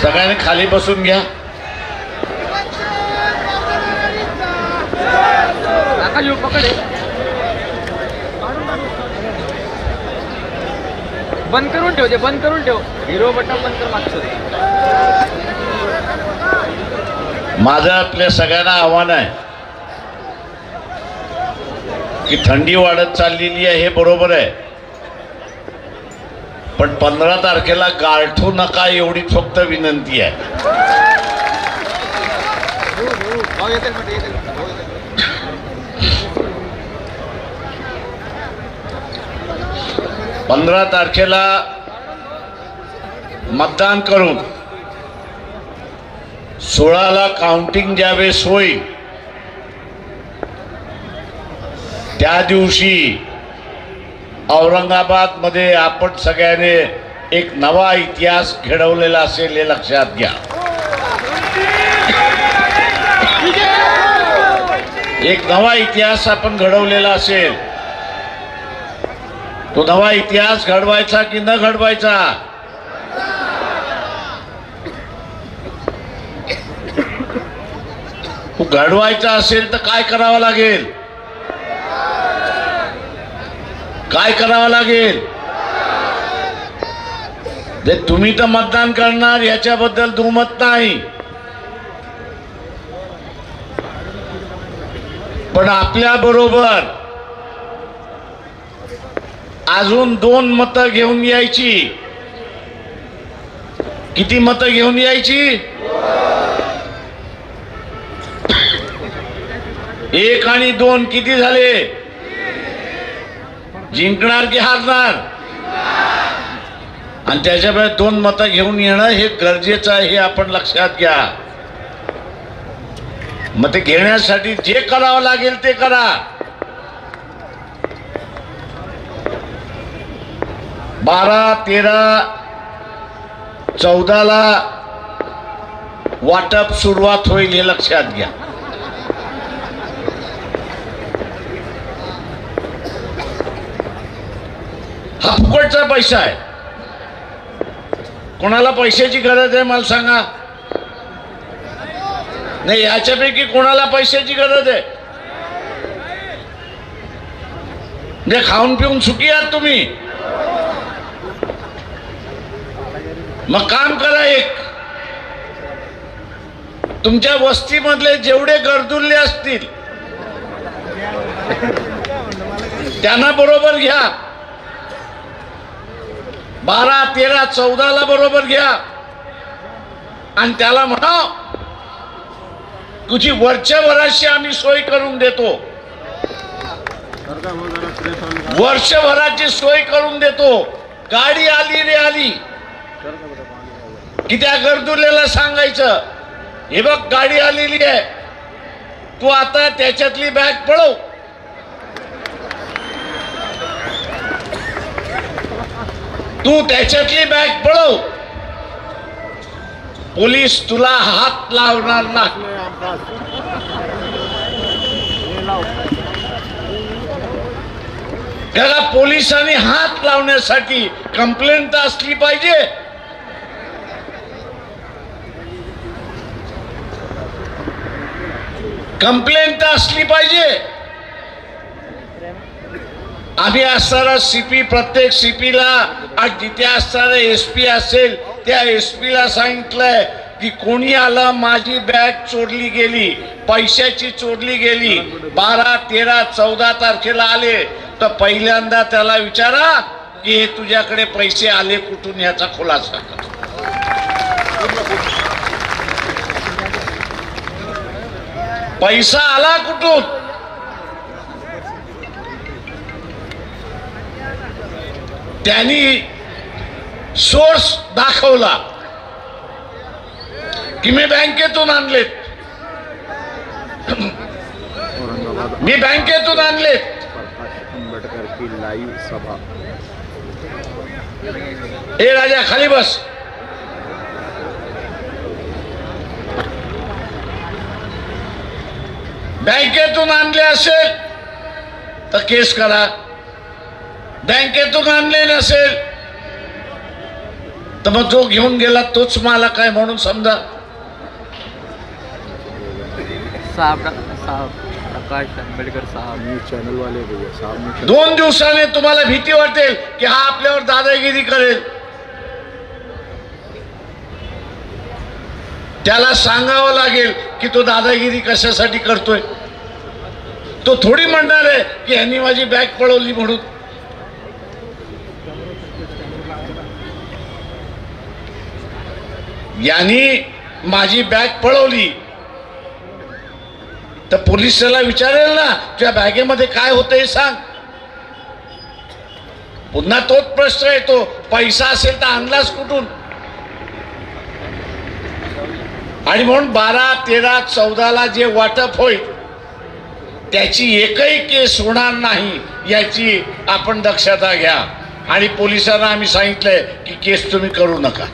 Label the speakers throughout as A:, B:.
A: सगळ्यांनी खाली बसून घ्या.
B: बंद करून ठेव, ते बंद करून ठेव. हिरो बटन बंद कर मागचं.
A: माझं आपल्या सगळ्यांना आव्हान आहे की थंडी वाढत चाललेली आहे, हे बरोबर आहे, पण 15 तारखेला गारठू नका एवढी फक्त विनंती आहे. 15 तारखेला मतदान करून 16ला काउंटिंग ज्यावेळेस होईल त्या दिवशी औरंगाबाद मध्ये आपण सगळ्यांनी एक नवा इतिहास घडवलेला असेल हे लक्षात घ्या. एक नवा इतिहास आपण घडवलेला असेल. तो नवा इतिहास घडवायचा की न घडवायचा? तो घडवायचा असेल तर काय करावं लागेल? काय करावं लागेल? जे तुम्ही तर मतदान करणार याच्याबद्दल दुमत नाही, पण आपल्या बरोबर अजून 2 मतं घेऊन यायची. किती मतं घेऊन यायची? 1 आणि 2 किती झाले? जिंकणार की हारणार? आणि त्याच्यामुळे 2 मतं घेऊन येणं हे गरजेचं आहे, हे आपण लक्षात घ्या. मग ते घेण्यासाठी जे करावं लागेल ते करा. 12, 13, 14ला वाटप सुरुवात होईल हे लक्षात घ्या. हा फुकटचा पैसा आहे. कोणाला पैशाची गरज आहे मला सांगा? नाही, याच्यापैकी कोणाला पैशाची गरज आहे? म्हणजे खाऊन पिऊन सुखी आहात तुम्ही? मग काम करा. एक तुमच्या वस्तीमधले जेवढे गरजुल्ले असतील त्यांना बरोबर घ्या. 12, 13, 14ला बरोबर घ्या आणि त्याला म्हणा तुझी वर्षभराची आम्ही सोय करून देतो. वर्षभराची सोय करून देतो. गाडी आली रे आली की त्या गरजुलेला सांगायचं, हे बघ गाडी आलेली आहे, तू आता त्याच्यातली बॅग पळव. तू त्याच्यातली बॅग पळव. पोलीस तुला हात लावणार नाही. त्याला पोलिसांनी हात लावण्यासाठी कंप्लेंट तर असली पाहिजे. कंप्लेंट तर असली पाहिजे. आम्ही असणारा सीपी, प्रत्येक सीपीला आज जिथे असणारा एसपी असेल त्या एसपीला सांगितलंय की कोणी आलं माझी बॅग चोरली गेली, पैशाची चोरली गेली, 12, 13, 14 तारखेला आले तर पहिल्यांदा त्याला विचारा की हे तुझ्याकडे पैसे आले कुठून याचा खुलासा कर. पैसा आला कुठून? त्यांनी सोर्स दाखवला की मी बँकेतून आणलेत, मी बँकेतून आणलेत. ए राजा खाली बस. बँकेतून आणले असेल तर केस करा. बँकेतून आणले नसेल तर मग जो घेऊन गेला तोच मालक आहे म्हणून समजा.
B: प्रकाश आंबेडकर साहब
C: न्यूज चैनल वाले भैया साहब
A: 2 दिवसाने तुम्हाला भीती वाटेल की हा आपल्यावर दादागिरी करेल. त्याला सांगावं लागेल की तो दादागिरी कशासाठी करतोय. तो थोडी म्हणणार आहे की ह्यांनी माझी बॅग पळवली म्हणून. यांनी माझी बॅग पळवली तर पोलीस त्याला विचारेल ना तुझ्या बॅगेमध्ये काय होतं हे सांग. पुन्हा तोच प्रश्न येतो, पैसा असेल तर आणलाच कुठून. आणि म्हणून 12, 13, 14ला जे वाटप होईल त्याची एकही केस होणार नाही याची आपण दक्षता घ्या. आणि पोलिसांना आम्ही सांगितलंय की केस तुम्ही करू नका.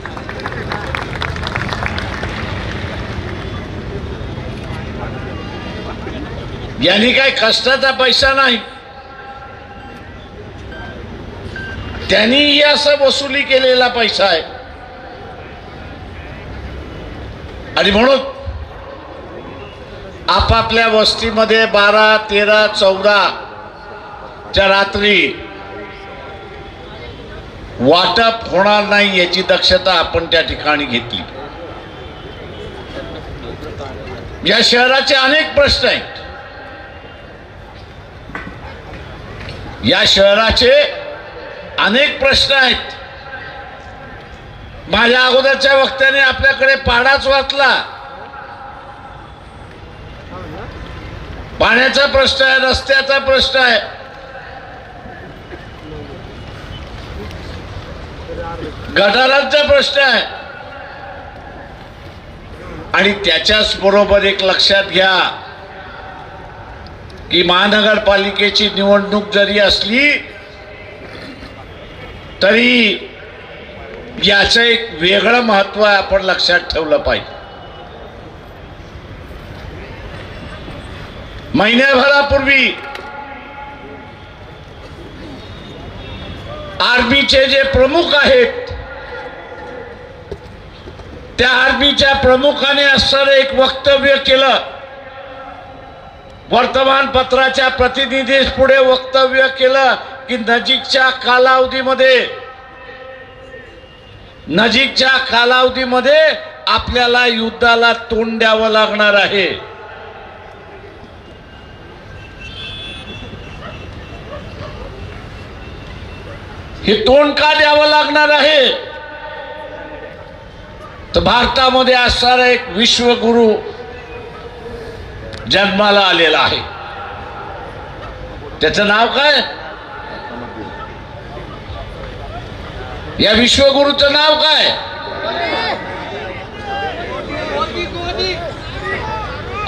A: यांनी काय कष्टाचा पैसा नाही, त्यांनीही असं वसुली केलेला पैसा आहे. आणि म्हणून आपापल्या वस्तीमध्ये 12, 13, 14च्या रात्री वाटप होणार नाही याची दक्षता आपण त्या ठिकाणी घेतली. या शहराचे अनेक प्रश्न आहेत. या शहराचे अनेक प्रश्न आहेत. माझ्या अगोदरच्या वक्त्याने आपल्याकडे पाडाच वाचला. पाण्याचा प्रश्न आहे, रस्त्याचा प्रश्न आहे, गटारांचा प्रश्न आहे. आणि त्याच्याच बरोबर एक लक्षात घ्या की महानगरपालिकेची निवडणूक जरी असली तरी याचं एक वेगळं महत्त्व आपण लक्षात ठेवलं पाहिजे. महिन्याभरापूर्वी आर्मीचे जे प्रमुख आहेत त्या आर्मीच्या प्रमुखाने असं एक वक्तव्य केलं. वर्तमानपत्राच्या प्रतिनिधीस पुढे वक्तव्य केलं की नजीकच्या कालावधीमध्ये आपल्याला युद्धाला तोंड द्यावं लागणार आहे. हे तोंड का द्यावं लागणार आहे तर भारतामध्ये असणारा एक विश्वगुरु जन्माला आलेला आहे. त्याचं नाव काय? या विश्वगुरूचं नाव काय?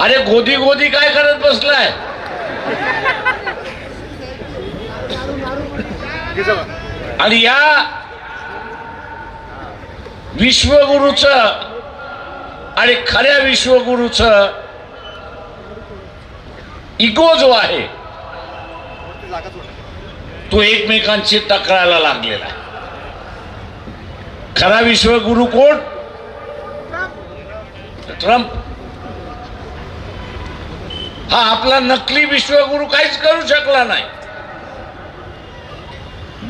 A: अरे गोदी गोदी काय करत बसलाय? आणि या विश्वगुरूचं आणि खऱ्या विश्वगुरूचं इगो जो आहे तो एकमेकांशी टकरायला लागलेला आहे. खरा विश्वगुरु कोण? ट्रम्प. हा आपला नकली विश्वगुरु काहीच करू शकला नाही.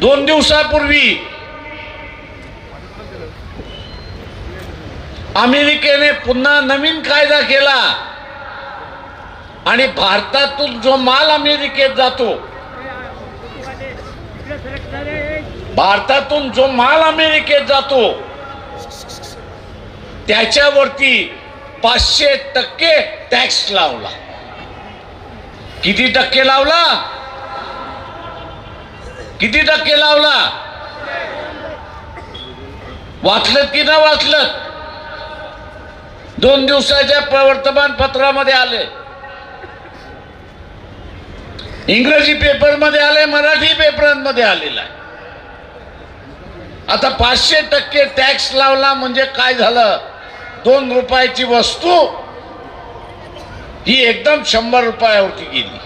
A: 2 दिवसापूर्वी अमेरिकेने पुन्हा नवीन कायदा केला आणि भारतातून जो माल अमेरिकेत जातो, त्याच्यावरती 500% टॅक्स लावला. किती टक्के लावला? वाचलत की न वाचलत? 2 दिवसाच्या वर्तमानपत्रामध्ये आले, इंग्रजी पेपरमध्ये आले, मराठी पेपरांमध्ये आलेला आहे. आता 500% टॅक्स लावला म्हणजे काय झालं? 2 रुपयाची वस्तू ही एकदम 100 रुपयावरती गेली.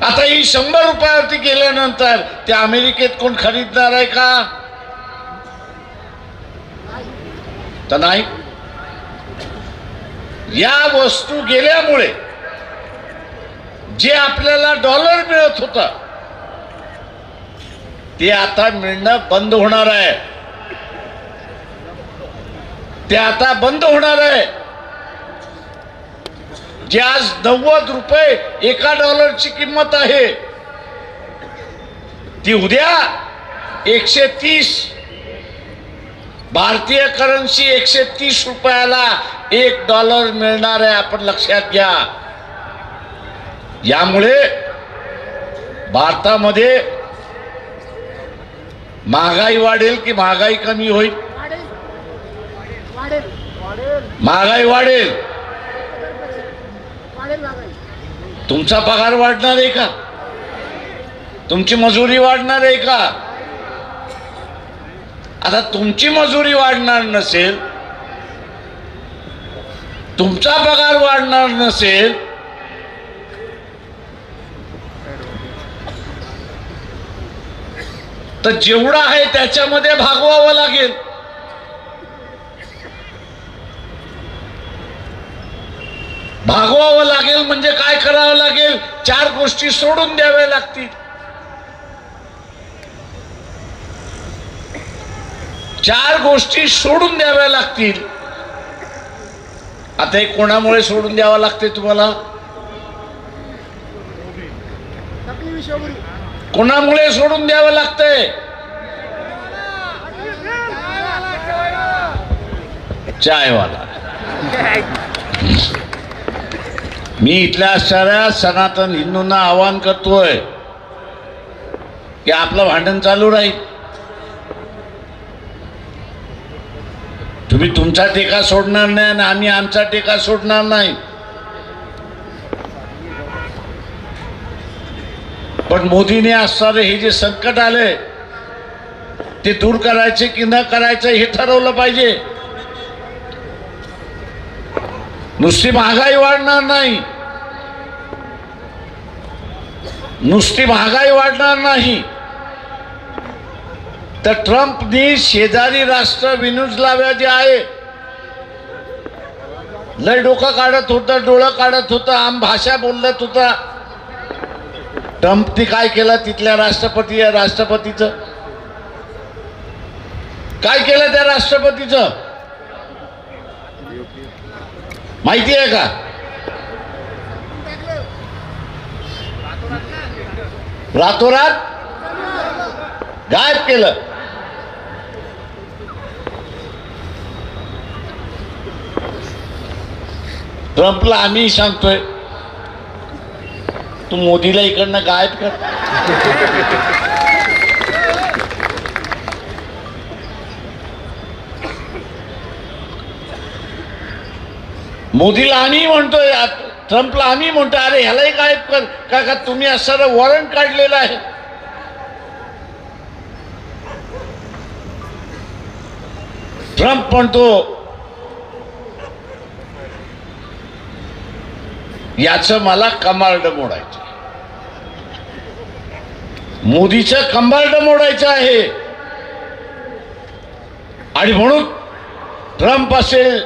A: आता ही 100 रुपयावरती गेल्यानंतर ते अमेरिकेत कोण खरीदणार आहे का? तर नाही. या वस्तू गेल्यामुळे जे आपल्याला डॉलर मिळत होतं ते आता मिळणं बंद होणार आहे. ते आता बंद होणार आहे. जे आज 90 रुपये एका डॉलरची किंमत आहे ती उद्या 130. भारतीय करन्सी 130 रुपयाला $1 मिळणार आहे. आपण लक्षात घ्या. यामुळे भारतामध्ये महागाई वाढेल की महागाई कमी होईल? महागाई वाढेल. तुमचा पगार वाढणार आहे का? तुमची मजुरी वाढणार आहे का? आता तुमची मजुरी वाढणार नसेल, तुमचा पगार वाढणार नसेल, तर जेवढा आहे त्याच्यामध्ये भागवावं लागेल. भागवावं लागेल म्हणजे काय करावं लागेल? 4 गोष्टी सोडून द्याव्या लागतील. 4 गोष्टी सोडून द्याव्या लागतील. आता हे कोणामुळे सोडून द्यावं लागते तुम्हाला? कोणामुळे सोडून द्यावं लागतंय? चायवाला. मी इथल्या साऱ्या सनातन हिंदूंना आवाहन करतोय की आपलं भांडण चालू राहील. तुम्ही तुमचा टेका सोडणार नाही आणि आम्ही आमचा टेका सोडणार नाही. पण मोदीने असणारे हे जे संकट आले ते दूर करायचे की न करायचं हे ठरवलं पाहिजे. नुसती महागाई वाढणार नाही. नुसती महागाई वाढणार नाही तर ट्रम्पनी शेजारी राष्ट्र व्हेनेझुएला जे आहे लय डोकं काढत होतं, डोळं काढत होतं, आम भाषा बोलत होता. ट्रम्पनी काय केलं? तिथल्या राष्ट्रपतीचं काय केलं? त्या राष्ट्रपतीचं माहिती आहे का? रातोरात गायब केलं. ट्रम्पला आम्ही सांगतोय तू मोदीला इकडनं गायब कर. मोदीला आम्ही म्हणतोय, ट्रम्पला आम्ही म्हणतोय अरे ह्यालाही गायब कर. का तुम्ही असं वॉरंट काढलेलं आहे. ट्रम्प म्हणतो याचं मला कंबार्ड मोडायचं, मोदीचं कंबार्ड मोडायचं आहे. आणि म्हणून ट्रम्प असेल,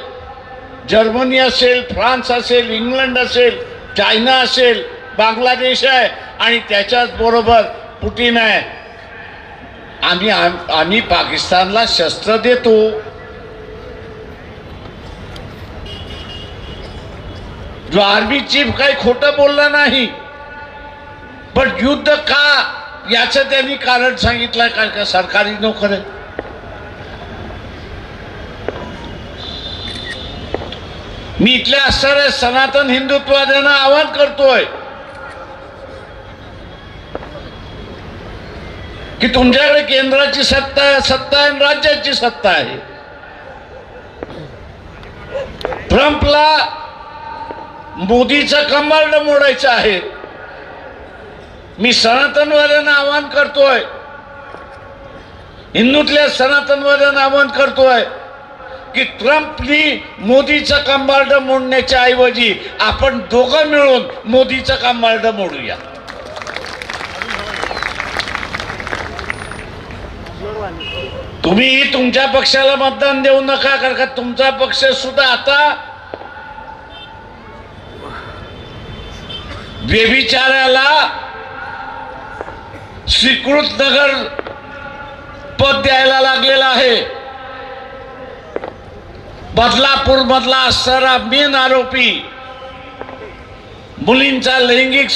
A: जर्मनी असेल, फ्रान्स असेल, इंग्लंड असेल, चायना असेल, बांगलादेश आहे आणि त्याच्याच बरोबर पुतीन आहे. आम्ही पाकिस्तानला शस्त्र देतो. जो आर्मी चीफ काही खोटं बोलला नाही, पण युद्ध का याचं त्यांनी कारण सांगितलं का सरकारी नोकर आहे. मी इथल्या असणाऱ्या सनातन हिंदुत्ववाद्यांना आवाहन करतोय की तुमच्याकडे केंद्राची सत्ता आहे आणि राज्याची सत्ता आहे. ट्रम्पला मोदीचं कंबार्ड मोडायचं आहे. मी सनातनवाद्यांना आवाहन करतोय, हिंदूतल्या सनातनवाद्यांना आवाहन करतोय की ट्रम्पनी मोदीचं कंबार्ड मोडण्याच्या ऐवजी आपण दोघं मिळून मोदीचं कंबार्ड मोडूया. तुम्ही तुमच्या पक्षाला मतदान देऊ नका, कारण का तुमचा पक्ष सुद्धा आता व्यभिचाराला स्वीकृत नगर पद द्यायला लागलेला आहे. बदलापूर मधला असणारा मेन आरोपी, मुलींचा लैंगिक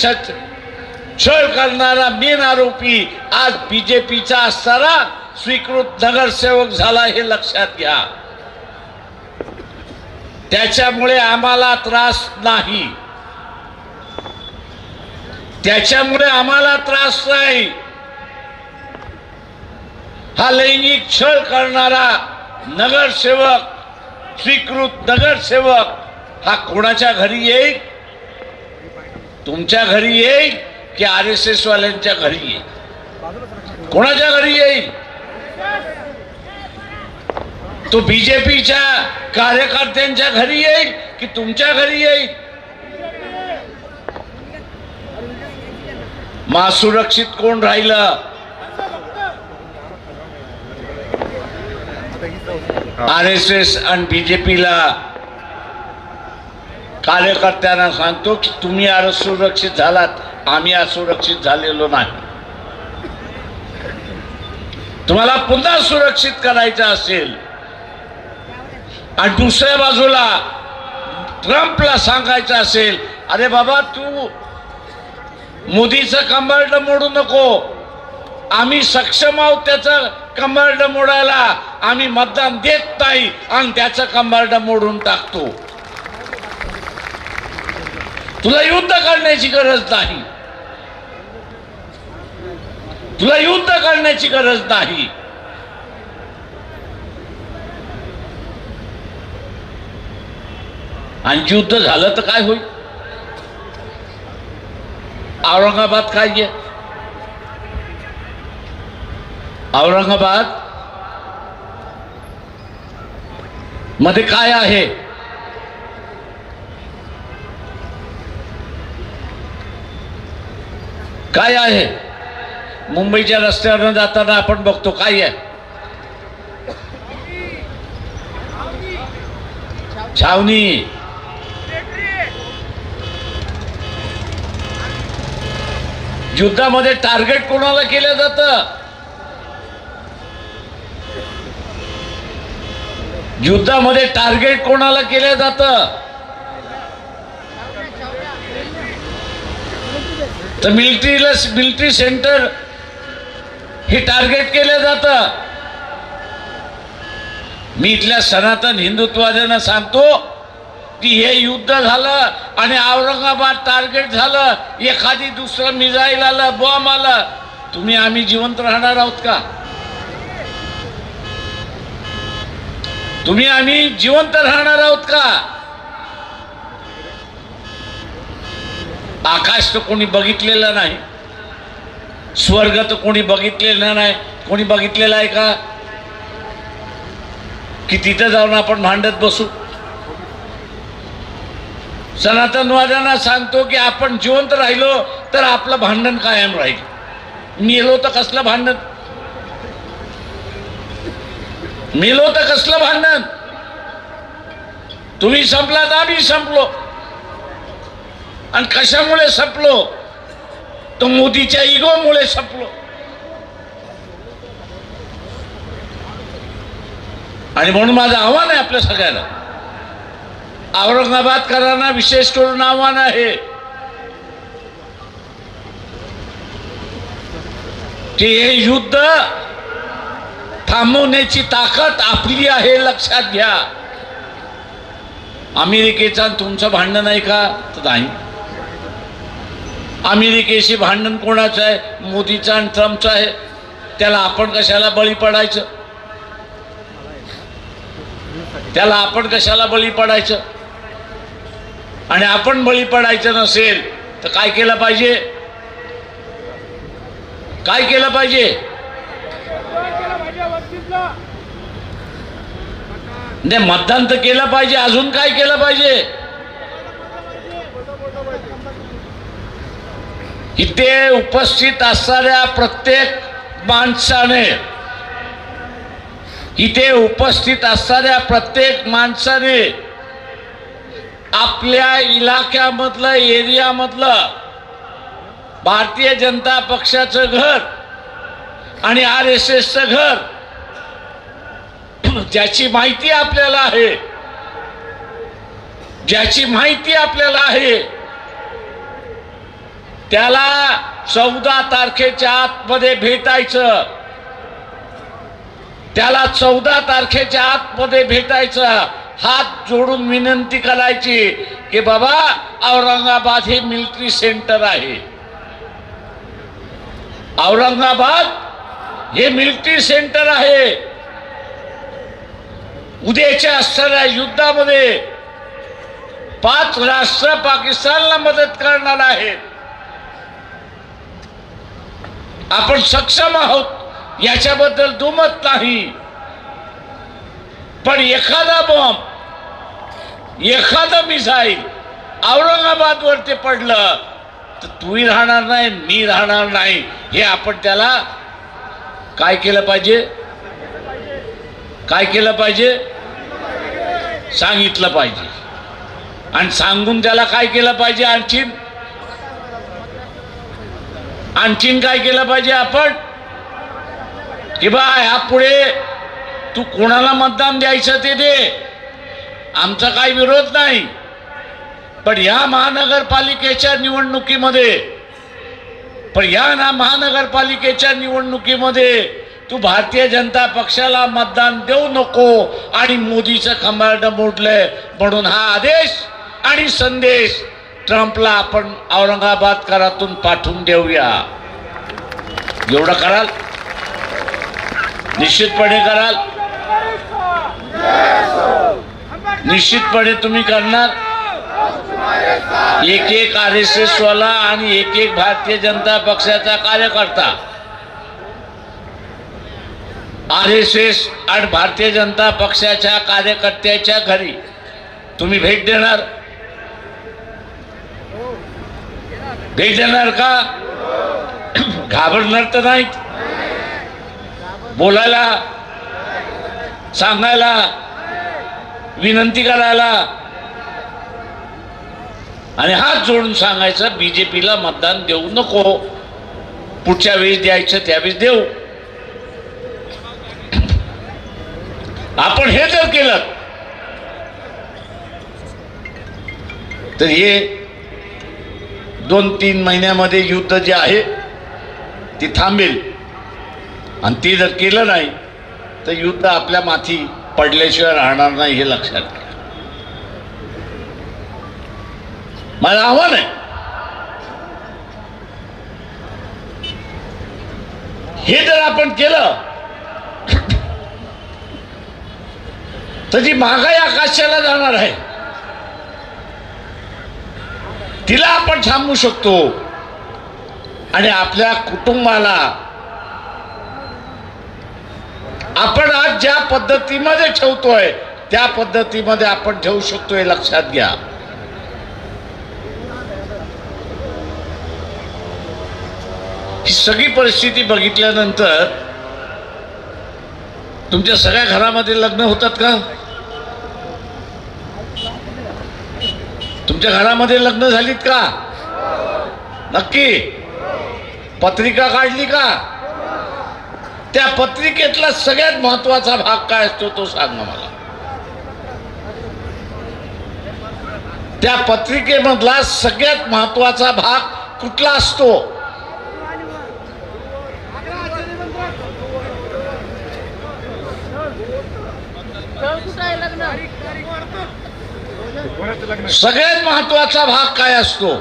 A: छळ करणारा मेन आरोपी आज बीजेपीचा असणारा स्वीकृत नगरसेवक झाला, हे लक्षात घ्या. त्याच्यामुळे आम्हाला त्रास नाही, त्याच्यामुळे आम्हाला त्रास नाही. हा लैंगिक छळ करणारा नगरसेवक, स्वीकृत नगरसेवक हा कोणाच्या घरी येईल? तुमच्या घरी येईल की RSS वाल्यांच्या घरी येईल? कोणाच्या घरी येईल? तो बीजेपीच्या कार्यकर्त्यांच्या घरी येईल की तुमच्या घरी येईल? मग सुरक्षित कोण राहिलं? RSS आणि बीजेपीला कार्यकर्त्यांना सांगतो की तुम्ही असुरक्षित झालात, आम्ही असुरक्षित झालेलो नाही. तुम्हाला पुन्हा सुरक्षित करायचं असेल आणि दुसऱ्या बाजूला ट्रम्पला सांगायचं असेल, अरे बाबा तू मोदीचं कंबरड मोडू नको, आम्ही सक्षम आहोत त्याचं कंबरड मोडायला, आम्ही मतदान देत नाही आणि त्याचं कंबरड मोडून टाकतो. तुला युद्ध करण्याची गरज नाही, तुला युद्ध करण्याची गरज नाही. आणि युद्ध झालं तर काय होईल? औरंगाबाद काय आहे? औरंगाबाद मध्ये काय आहे? काय आहे? मुंबईच्या रस्त्यावर जाताना आपण बघतो काय आहे? छावणी. युद्धामध्ये टार्गेट कोणाला केलं जातं? युद्धामध्ये टार्गेट कोणाला केलं जातं? तर मिलिटरी सेंटर हे टार्गेट केलं जातं. मी इथल्या सनातन हिंदुत्ववाद्यांना सांगतो की हे युद्ध झालं आणि औरंगाबाद टार्गेट झालं, एखादी दुसरं मिसाईल आलं, बॉम्ब आला, तुम्ही आम्ही जिवंत राहणार आहोत का? तुम्ही आम्ही जिवंत राहणार आहोत का? आकाश तर कोणी बघितलेलं नाही, स्वर्ग तर कोणी बघितलेला नाही. कोणी बघितलेला आहे का की तिथे जाऊन आपण भांडत बसू? सनातनवाद्यांना सांगतो की आपण जिवंत राहिलो तर आपलं भांडण कायम राहील, मेलो तर कसलं भांडण? मेलो तर कसलं भांडण? तुम्ही संपलात, आम्ही संपलो. आणि कशामुळे संपलो? तो मोदीच्या इगोमुळे संपलो. आणि म्हणून माझं आव्हान आहे आपल्या सगळ्यांना, औरंगाबादकरांना विशेष करून आव्हान आहे की हे युद्ध थांबवण्याची ताकद आपली आहे, लक्षात घ्या. अमेरिकेचा तुमचं भांडण आहे का? तर नाही. अमेरिकेशी भांडण कोणाचं आहे? मोदीचं आणि ट्रम्पचं आहे. त्याला आपण कशाला बळी पडायचं? त्याला आपण कशाला बळी पडायचं? आणि आपण बळी पडायचं नसेल तर काय केलं पाहिजे? काय केलं पाहिजे? नाही, मतदान तर केलं पाहिजे. अजून काय केलं पाहिजे? इथे उपस्थित असणाऱ्या प्रत्येक माणसाने इथे उपस्थित असणाऱ्या प्रत्येक माणसाने आपल्या इलाक्यामधलं एरियामधलं भारतीय जनता पक्षाचं घर आणि RSSचं घर ज्याची माहिती आपल्याला आहे, ज्याची माहिती आपल्याला आहे, त्याला 14 तारखेच्या आतमध्ये भेटायचं, त्याला 14 तारखेच्या आतमध्ये भेटायचं, हात जोडून विनंती करायची की बाबा औरंगाबाद हे मिलिटरी सेंटर आहे, औरंगाबाद हे मिलिटरी सेंटर आहे. उद्याच्या असणाऱ्या युद्धामध्ये 5 राष्ट्र पाकिस्तानला मदत करणार आहेत. आपण सक्षम आहोत याच्याबद्दल दुमत नाही, पण एखादा बॉम्ब, एखादं मिसाईल औरंगाबाद वरती पडलं तर तूही राहणार नाही, मी राहणार नाही. हे आपण त्याला काय केलं पाहिजे, काय केलं पाहिजे, सांगितलं पाहिजे. आणि सांगून त्याला काय केलं पाहिजे, आणखीन काय केलं पाहिजे आपण की बा ह्यापुढे तू कोणाला मतदान द्यायचं ते दे, आमचा काही विरोध नाही, पण या महानगरपालिकेच्या निवडणुकीमध्ये तू भारतीय जनता पक्षाला मतदान देऊ नको. आणि मोदीचं खंबारडं मोडलंय म्हणून हा आदेश आणि संदेश ट्रम्पला आपण औरंगाबाद करातून पाठवून देऊया. एवढं कराल, निश्चितपणे कराल, निश्चितपणे तुम्ही करणार. एक RSS वाला आणि एक भारतीय जनता पक्षाचा कार्यकर्ता RSS आणि भारतीय जनता पक्षाच्या कार्यकर्त्याच्या घरी तुम्ही भेट देणार, भेट देणार का? घाबरणार तर नाहीत? बोलायला, सांगायला, विनंती करायला आणि हात जोडून सांगायचं BJPला मतदान देऊ नको, पुढच्या वेळेस द्यायचं त्यावेळेस देऊ. आपण हे जर केलं तर हे 2-3 महिन्यामध्ये युद्ध जे आहे ते थांबेल. आणि ते जर केलं नाही तर युद्ध आपल्या माथी पडल्याशिवाय राहणार नाही, हे लक्षात घ्या. माझं आव्हान आहे, हे जर आपण केलं तर जी महागाई आकाशाला जाणार आहे तिला आपण थांबवू शकतो. आणि आपल्या कुटुंबाला आपण आज ज्या पद्धतीमध्ये ठेवतोय त्या पद्धतीमध्ये आपण ठेवू शकतो, हे लक्षात घ्या. ही सगळी परिस्थिती बघितल्यानंतर तुमच्या सगळ्या घरामध्ये लग्न होतात का? तुमच्या घरामध्ये लग्न झालीत का? नक्की? पत्रिका काढली का? त्या पत्रिकेतला सगळ्यात महत्वाचा भाग काय असतो तो सांगा मला. त्या पत्रिकेमधला सगळ्यात महत्वाचा भाग कुठला असतो? सगळ्यात महत्वाचा भाग काय असतो?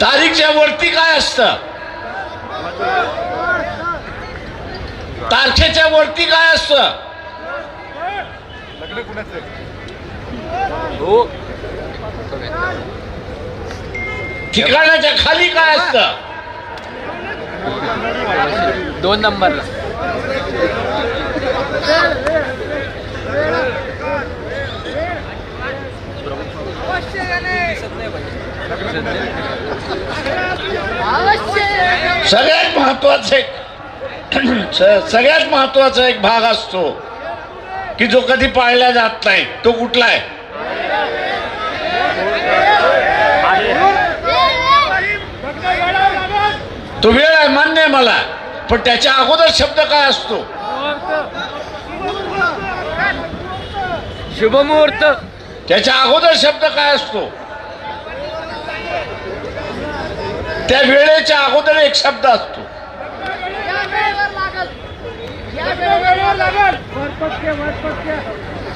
A: तारीखच्या वरती काय असतं? तारखेच्या वरती काय असतं? ठिकाणाच्या खाली काय असतं?
B: 2 नंबरला
A: सगळ्यात महत्वाचा एक सगळ्यात महत्वाचा एक भाग असतो की जो कधी पाळला जात नाही. तो कुठला आहे? तो वेळ आहे, मान्य आहे मला, पण त्याच्या अगोदर शब्द काय असतो?
B: शुभमुहूर्त.
A: त्याच्या अगोदर शब्द काय असतो? त्या वेळेच्या अगोदर एक शब्द असतो.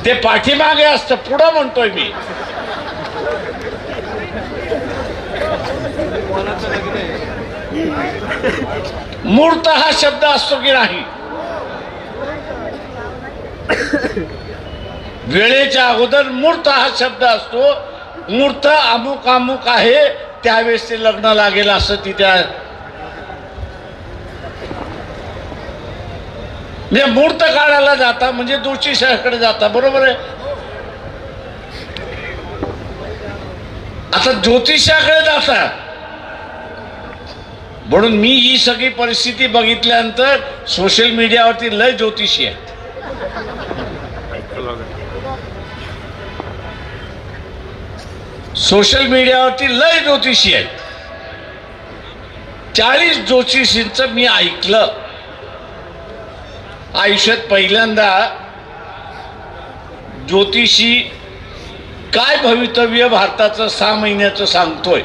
A: ते पाठीमागे असतं, पुढं म्हणतोय मी. मूर्त हा शब्द असतो की नाही? वेळेच्या अगोदर मूर्त हा शब्द असतो. मूर्त अमुक अमुक आहे, त्यावेळेस ते लग्न लागेल असं तिथे म्हणजे मूर्त काढायला जाता म्हणजे ज्योतिषाकडे जाता, बरोबर आहे. आता ज्योतिषाकडे जाता म्हणून मी ही सगळी परिस्थिती बघितल्यानंतर सोशल मीडियावरती लय ज्योतिषी आहेत. सोशल मीडियावरती लय ज्योतिषी आहेत. 40 ज्योतिषींचं मी ऐकलं आयुष्यात पहिल्यांदा. ज्योतिषी काय भवितव्य भारताचं 6 महिन्याचं सांगतोय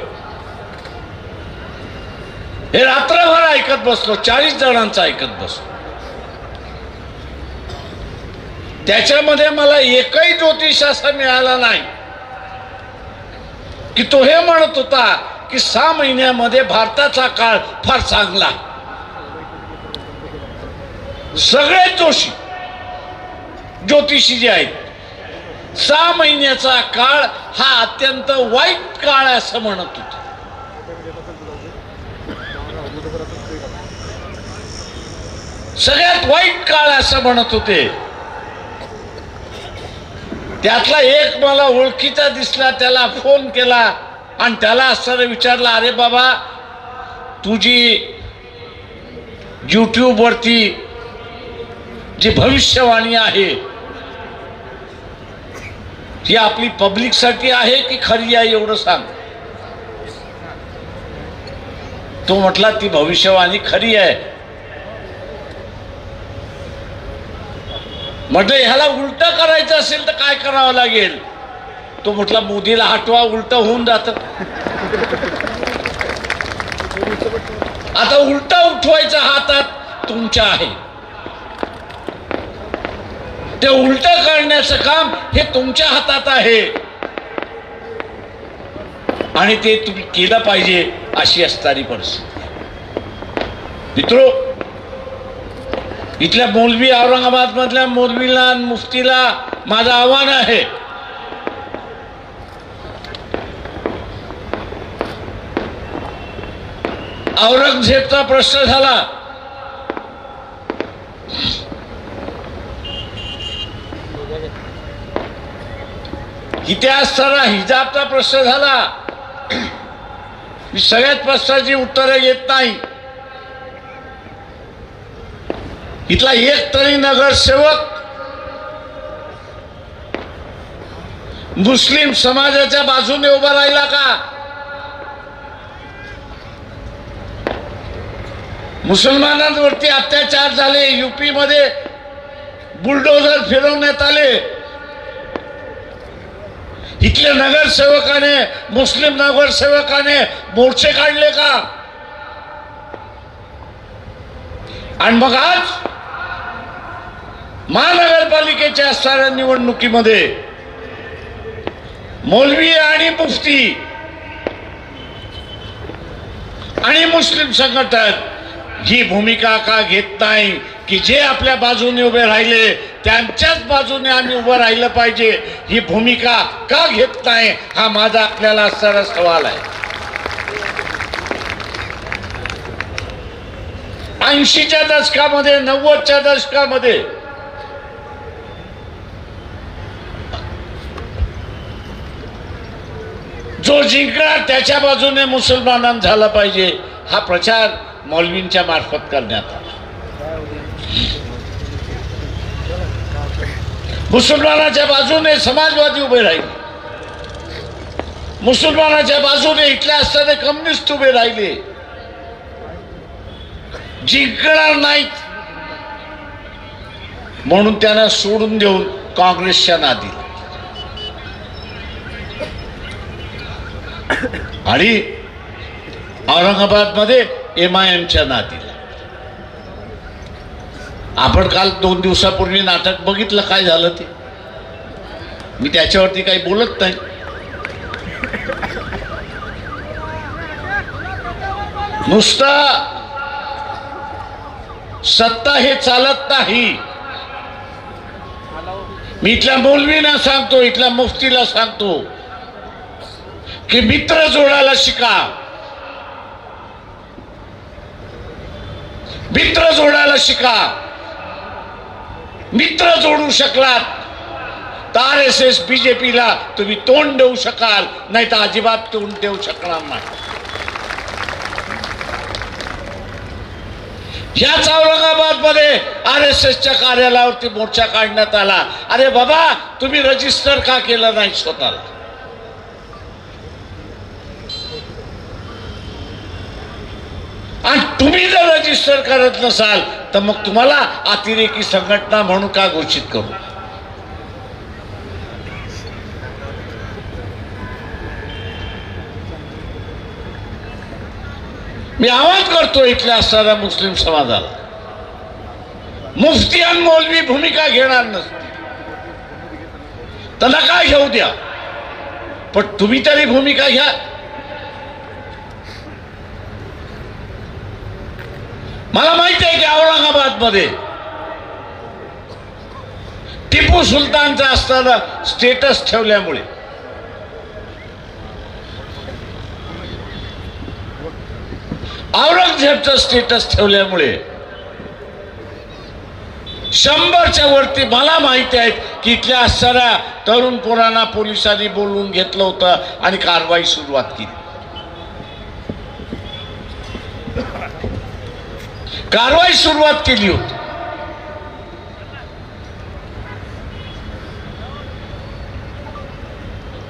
A: हे रात्रभर ऐकत बसलो. 40 जणांचं ऐकत बसलो. त्याच्यामध्ये मला एकही ज्योतिष असा मिळाला नाही की तो हे म्हणत होता की 6 महिन्यामध्ये भारताचा काळ फार चांगला. सगळे ज्योतिषी जे आहेत 6 महिन्याचा काळ हा अत्यंत वाईट काळ आहे असं म्हणत होते. सगळ्यात वाईट काळ असं म्हणत होते. त्यातला एक मला ओळखीचा दिसला, त्याला फोन केला आणि त्याला असं विचारलं, अरे बाबा तुझी YouTube वरती जी भविष्यवाणी आहे ती आपली पब्लिकसाठी आहे की खरी आहे एवढं सांग. तो म्हटला ती भविष्यवाणी खरी आहे. म्हटलं ह्याला उलट करायचं असेल तर काय करावं लागेल? तो म्हटला मोदीला हटवा, उलट होऊन जात. आता उलट उठवायचं हातात तुमच्या आहे. ते उलट करण्याचं काम हे तुमच्या हातात आहे आणि ते तुम्ही केलं पाहिजे अशी असणारी परिस्थिती. मित्रो, इथल्या मौलवी, औरंगाबाद मधल्या मौलवीला आणि मुफ्तीला माझं आव्हान आहे, औरंगजेबचा प्रश्न झाला, इथे असताना हिजाबचा प्रश्न झाला. मी सगळ्यात प्रश्नाची उत्तरं येत नाही. इथला एक तरी नगरसेवक मुस्लिम समाजाच्या बाजूने उभा राहिला का? मुसलमानांवरती अत्याचार झाले, यूपी मध्ये बुलडोझर फिरवण्यात आले, इथल्या नगरसेवकाने, मुस्लिम नगरसेवकाने मोर्चे काढले का? आणि मग आज महानगरपालिकेच्या असणाऱ्या निवडणुकीमध्ये मौलवी आणि मुफ्ती आणि मुस्लिम संघटन ही भूमिका का घेत नाही की जे आपल्या बाजूने उभे राहिले त्यांच्याच बाजूने आम्ही उभं राहिलं पाहिजे? ही भूमिका का घेत नाही हा माझा आपल्याला असणारा सवाल आहे. 80च्या दशकामध्ये, 90च्या दशकामध्ये जो जिंकणार त्याच्या बाजूने मुसलमानां झाला पाहिजे, हा प्रचार मौलवींच्या मार्फत करण्यात आला. मुसलमानाच्या बाजूने समाजवादी उभे राहिले, मुसलमानाच्या बाजूने इथल्या असताना कम्युनिस्ट उभे राहिले. जिंकणार नाहीत म्हणून त्यांना सोडून देऊन काँग्रेसच्या नादी आणि औरंगाबादमध्ये MIMच्या नादीला. आपण काल 2 दिवसापूर्वी नाटक बघितलं, काय झालं ते मी त्याच्यावरती काही बोलत नाही. नुसता सत्ता हे चालत नाही. मी इथल्या मौलवींना सांगतो, इथल्या मुफ्तीला सांगतो की मित्र जोडायला शिका, मित्र जोडायला शिका. मित्र जोडू शकलात तर RSS BJPला तुम्ही तोंड देऊ शकाल, नाही तर अजिबात तोंड देऊ शकणार नाही. याच औरंगाबादमध्ये RSSच्या कार्यालयावरती मोर्चा काढण्यात आला. अरे बाबा, तुम्ही रजिस्टर का केलं नाही स्वतःला? आणि तुम्ही जर रजिस्टर करत नसाल तर मग तुम्हाला अतिरेकी संघटना म्हणून का घोषित करू? मी आवाज करतो इथल्या असणाऱ्या मुस्लिम समाजाला, मुफ्ती आणि मौलवी भूमिका घेणार नसते त्यांना काय घेऊ द्या, पण तुम्ही तरी भूमिका घ्या. मला माहिती आहे की औरंगाबादमध्ये टिपू सुलतानचा असताना स्टेटस ठेवल्यामुळे, औरंगजेबचं स्टेटस ठेवल्यामुळे 100च्या वरती मला माहिती आहे की इथल्या असणाऱ्या तरुण पोरांना पोलिसांनी बोलवून घेतलं होतं आणि कारवाई सुरुवात केली. कारवाई सुरुवात केली होती.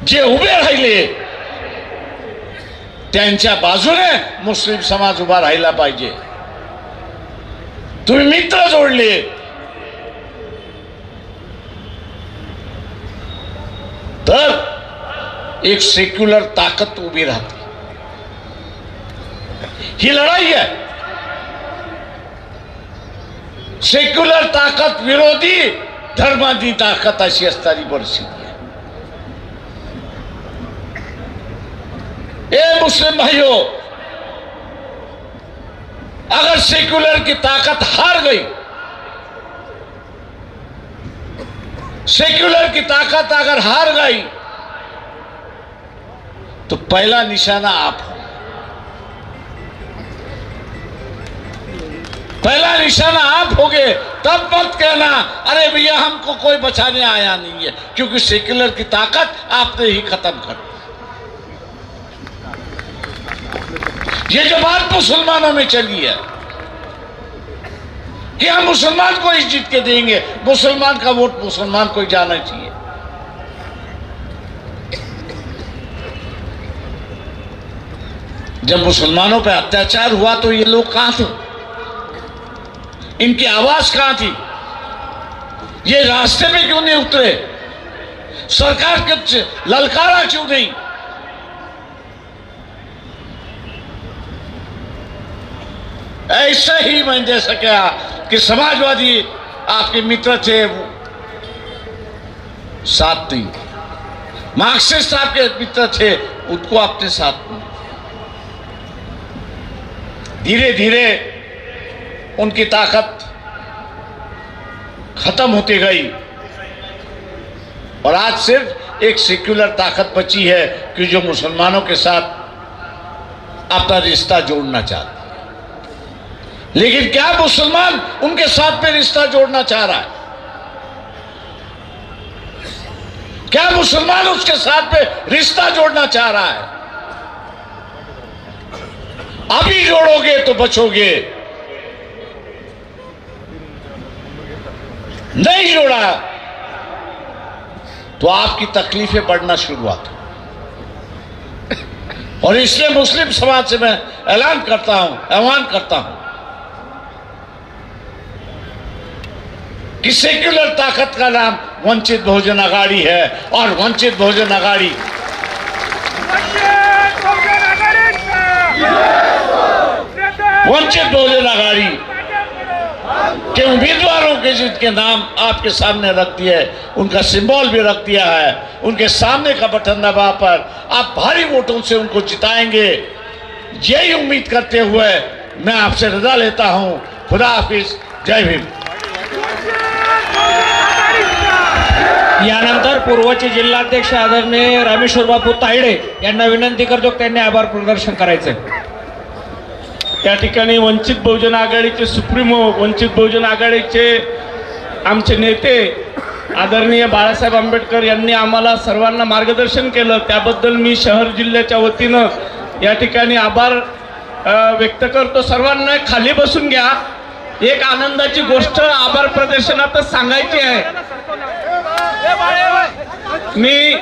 A: जे उभे राहिले त्यांच्या बाजूने मुस्लिम समाज उभा राहिला पाहिजे. तुम्ही मित्र जोडले तर एक सेक्युलर ताकद उभी राहते. ही लढाई आहे. सेक्युलर ताकद विरोधी धर्माची ताकद अशी असणारी परिस्थिती है. ए मुस्लिम भाइयों, अगर सेक्युलर की ताकत हार गई, सेक्युलर की ताकत अगर हार गई तो पहला निशाना आप हो. पहला निशाना आप होगे. तब मत कहना अरे भैया हमको कोई बचाने आया नहीं है, क्योंकि सेक्युलर की ताकत आपने ही खत्म कर दी. ये जो बात मुसलमानों में चली है कि हम मुसलमान को ही जीत के देंगे, मुसलमान का वोट मुसलमान को ही जाना चाहिए. जब मुसलमानों पे अत्याचार हुआ तो ये लोग कहां थे? इनकी आवाज कहां थी? ये रास्ते पे क्यों नहीं उतरे? सरकार के ललकारा क्यों नहीं? ऐसा ही मैं जैसा क्या कि समाजवादी आपके मित्र थे, साथ नहीं. मार्क्सिस्ट आपके मित्र थे, उनको आपने साथ नहीं. धीरे धीरे उनकी ताकत खत्म होती गई और आज सिर्फ एक सेक्युलर ताकत बची है कि जो मुसलमानों के साथ अपना रिश्ता जोड़ना चाहती है. लेकिन क्या मुसलमान उनके साथ में रिश्ता जोड़ना चाह रहा है? क्या मुसलमान उसके साथ में रिश्ता जोड़ना चाह रहा है? अभी जोड़ोगे तो बचोगे, नहीं जोड़ा तो आपकी तकलीफें बढ़ना शुरुआत हो। और इसलिए मुस्लिम समाज से मैं ऐलान करता हूं, आह्वान करता हूं कि सेक्युलर ताकत का नाम वंचित बहुजन अघाड़ी है और वंचित बहुजन अघाड़ी के उम्मीदवारों के जिनके नाम आपके सामने रख दिए, उनका सिंबल भी रख दिया है, उनके सामने का बटन दबा पर आप भारी वोटों से उनको जिताएंगे, यही उम्मीद करते हुए मैं आपसे रजा लेता हूं। खुदा हाफिज, जय भीम।
D: यानंतर पूर्वचे जिल्हाध्यक्ष आदरणीय रामेश्वर बापू तायडे यांना विनंती करतो की त्यांनी आभार प्रदर्शन करायचे।
E: त्या ठिकाणी वंचित बहुजन आघाडीचे सुप्रीमो, वंचित बहुजन आघाडीचे आमचे नेते आदरणीय बाळासाहेब आंबेडकर यांनी आम्हाला सर्वांना मार्गदर्शन केलं, त्याबद्दल मी शहर जिल्ह्याच्या वतीनं या ठिकाणी आभार व्यक्त करतो। सर्वांना खाली बसून घ्या। एक आनंदाची गोष्ट आभार प्रदर्शनातच सांगायची आहे। मी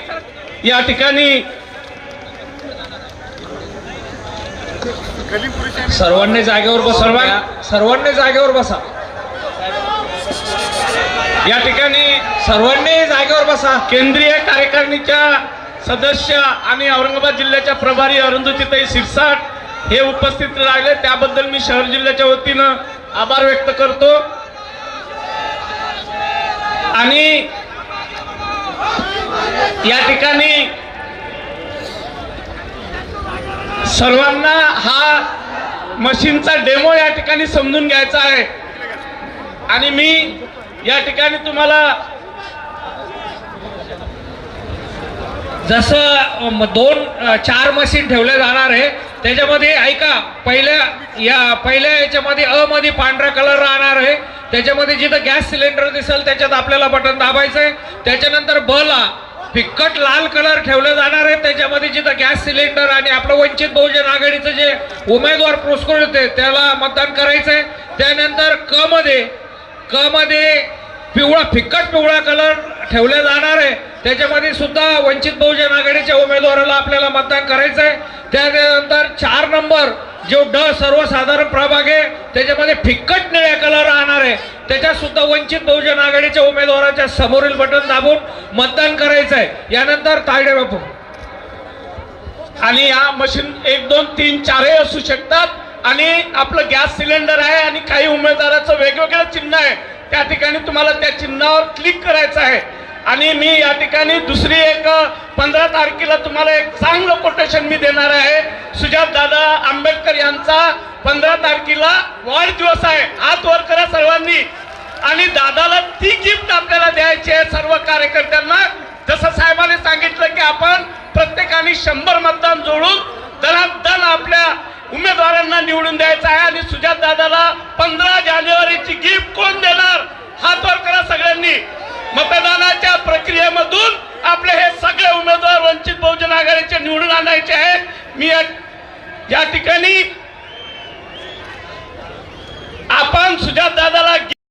E: या ठिकाणी
D: सर्वांनी जागेवर बसा, सर्वांनी जागेवर बसा,
E: या ठिकाणी
D: सर्वांनी जागेवर बसा।
E: केंद्रीय कार्यकारिणीच्या सदस्य आणि औरंगाबाद जिल्ह्याच्या प्रभारी अरुंधतीताई शिरसाट हे उपस्थित राहिले, त्याबद्दल मी शहर जिल्ह्याच्या वतीनं आभार व्यक्त करतो। आणि या ठिकाणी सर्वांना हा मशीनचा डेमो या ठिकाणी समजून घ्यायचा आहे। आणि मी या ठिकाणी तुम्हाला
D: जसं 4 मशीन ठेवले जाणार आहे, त्याच्यामध्ये ऐका, पहिल्या याच्यामध्ये अ मध्ये पांढरा कलर राहणार आहे, त्याच्यामध्ये जिथं गॅस सिलेंडर दिसेल त्याच्यात आपल्याला बटन दाबायचं आहे। त्याच्यानंतर ब ला फिक्कट लाल कलर ठेवले जाणार आहे, त्याच्यामध्ये जिथं गॅस सिलेंडर आणि आपलं वंचित बहुजन आघाडीचं जे उमेदवार पुरस्कृत होते त्याला मतदान करायचंय। त्यानंतर क मध्ये फिक्कट पिवळा कलर ठेवले जाणार आहे, त्याच्यामध्ये सुद्धा वंचित बहुजन आघाडीच्या उमेदवाराला आपल्याला मतदान करायचंय। त्यानंतर 4 नंबर जो ड सर्वसाधारण प्रभाग आहे त्याच्यामध्ये फिक्कट निळ्या कलर राहणार आहे, त्याच्यात सुद्धा वंचित बहुजन आघाडीच्या उमेदवाराच्या समोरील बटन दाबून मतदान करायचंय। यानंतर तायडे बापू
E: आणि या मशीन 1 2 3 4 असू शकतात। आणि आपलं गॅस सिलेंडर आहे आणि काही उमेदवाराचं वेगवेगळं चिन्ह आहे, त्या ठिकाणी तुम्हाला त्या चिन्हावर क्लिक करायचं आहे। आणि मी या ठिकाणी दुसरी एक 15 तारखेला तुम्हाला एक चांगलं कोटेशन मी देणार आहे। सुजात दादा आंबेडकर यांचा 15 तारखेला वाढदिवस आहे, हात वर करा सर्वांनी। आणि दादाला ती गिफ्ट आपल्याला द्यायची आहे सर्व कार्यकर्त्यांना। जसं साहेबांनी सांगितलं की आपण प्रत्येकाने 100 मतदान जोडून दनादन आपल्या उमेदवारांना निवडून द्यायचं आहे। आणि सुजात दादाला 15 जानेवारीची गिफ्ट कोण देणार? हात वर करा सगळ्यांनी। मतदानाच्या प्रक्रियेमधून आपले हे सगळे उमेदवार वंचित बहुजन आघाडीचे निवडून आणायचे आहे। मी या ठिकाणी आपण सुजात दादाला